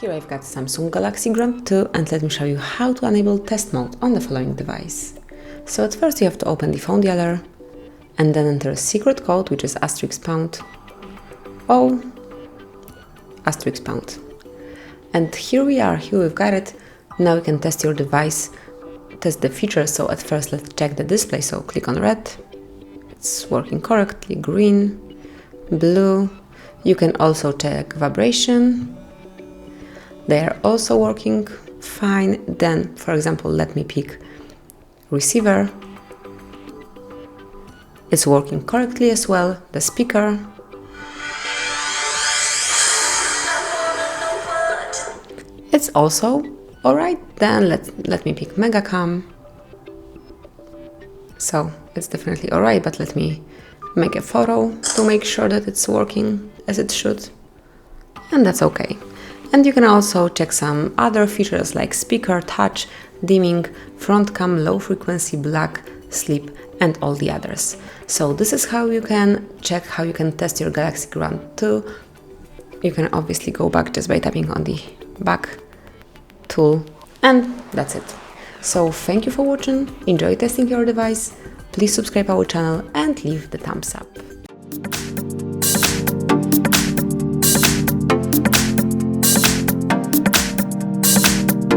Here I've got Samsung Galaxy Grand 2 and let me show you how to enable test mode on the following device. So at first you have to open the phone dialer and then enter a secret code, which is *pound O *pound. And here we are, here we've got it. Now you can test your device, test the features. So at first let's check the display, so click on red, it's working correctly, green, blue. You can also check vibration. They are also working fine. Then, for example, let me pick receiver. It's working correctly as well. The speaker. It's also alright. Then let me pick Megacam. So it's definitely alright, but let me make a photo to make sure that it's working as it should. And that's okay. And you can also check some other features like speaker, touch, dimming, front cam, low frequency, black, sleep, and all the others. So this is how you can check, how you can test your Galaxy Grand 2. You can obviously go back just by tapping on the back tool, and that's it. So thank you for watching, enjoy testing your device, please subscribe our channel and leave the thumbs up.